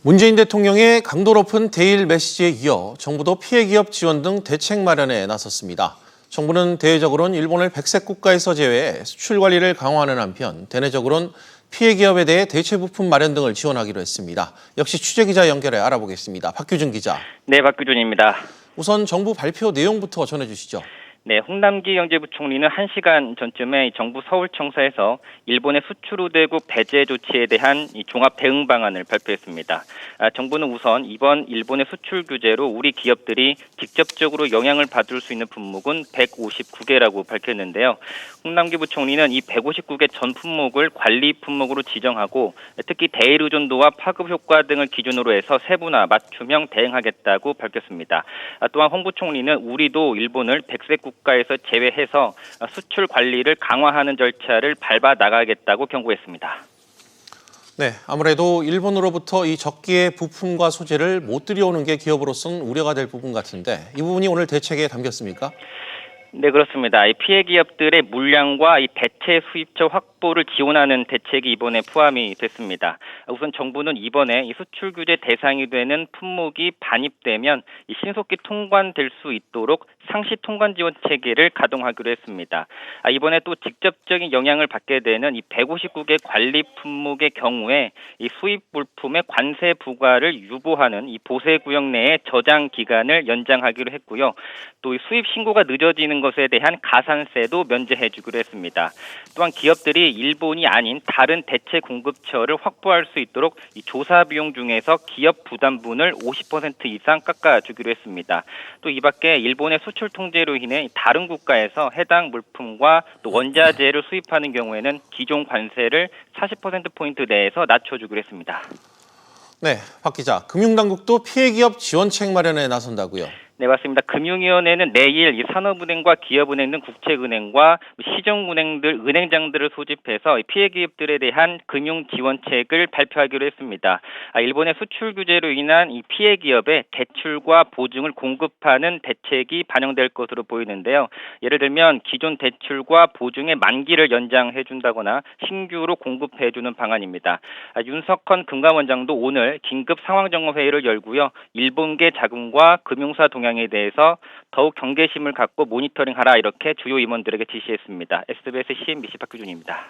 문재인 대통령의 강도 높은 대일 메시지에 이어 정부도 피해 기업 지원 등 대책 마련에 나섰습니다. 정부는 대외적으로는 일본을 백색 국가에서 제외해 수출 관리를 강화하는 한편 대내적으로는 피해 기업에 대해 대체 부품 마련 등을 지원하기로 했습니다. 역시 취재기자 연결해 알아보겠습니다. 박규준 기자. 네, 박규준입니다. 우선 정부 발표 내용부터 전해주시죠. 네, 홍남기 경제부총리는 1시간 전쯤에 정부 서울청사에서 일본의 수출 우대국 배제 조치에 대한 종합 대응 방안을 발표했습니다. 정부는 우선 이번 일본의 수출 규제로 우리 기업들이 직접적으로 영향을 받을 수 있는 품목은 159개라고 밝혔는데요. 홍남기 부총리는 이 159개 전 품목을 관리 품목으로 지정하고 특히 대일 의존도와 파급 효과 등을 기준으로 해서 세분화 맞춤형 대응하겠다고 밝혔습니다. 또한 홍 부총리는 우리도 일본을 백색 국가에서 제외해서 수출 관리를 강화하는 절차를 밟아 나가겠다고 경고했습니다. 네, 아무래도 일본으로부터 이 적기의 부품과 소재를 못 들여오는 게 기업으로서는 우려가 될 부분 같은데 이 부분이 오늘 대책에 담겼습니까? 네, 그렇습니다. 이 피해 기업들의 물량과 이 대체 수입처 확보를 지원하는 대책이 이번에 포함이 됐습니다. 우선 정부는 이번에 이 수출 규제 대상이 되는 품목이 반입되면 이 신속히 통관될 수 있도록 상시 통관 지원 체계를 가동하기로 했습니다. 이번에 또 직접적인 영향을 받게 되는 이 159개 관리 품목의 경우에 이 수입 물품의 관세 부과를 유보하는 이 보세 구역 내의 저장 기간을 연장하기로 했고요. 또 이 수입 신고가 늦어지는 것에 대한 가산세도 면제해주기로 했습니다. 또한 기업들이 일본이 아닌 다른 대체 공급처를 확보할 수 있도록 이 조사 비용 중에서 기업 부담분을 50% 이상 깎아주기로 했습니다. 또 이 밖에 일본의 수출 통제로 인해 다른 국가에서 해당 물품과 또 원자재를 수입하는 경우에는 기존 관세를 40%포인트 내에서 낮춰주기로 했습니다. 네, 박 기자. 금융당국도 피해 기업 지원책 마련에 나선다고요? 네, 맞습니다. 금융위원회는 내일 이 산업은행과 기업은행 등 국책은행과 시중은행들, 은행장들을 소집해서 피해 기업들에 대한 금융 지원책을 발표하기로 했습니다. 일본의 수출 규제로 인한 이 피해 기업의 대출과 보증을 공급하는 대책이 반영될 것으로 보이는데요. 예를 들면 기존 대출과 보증의 만기를 연장해준다거나 신규로 공급해주는 방안입니다. 윤석헌 금감원장도 오늘 긴급 상황점검회의를 열고요. 일본계 자금과 금융사 동향에 대해서 더욱 경계심을 갖고 모니터링하라 이렇게 주요 임원들에게 지시했습니다. SBS CNBC 박규준입니다.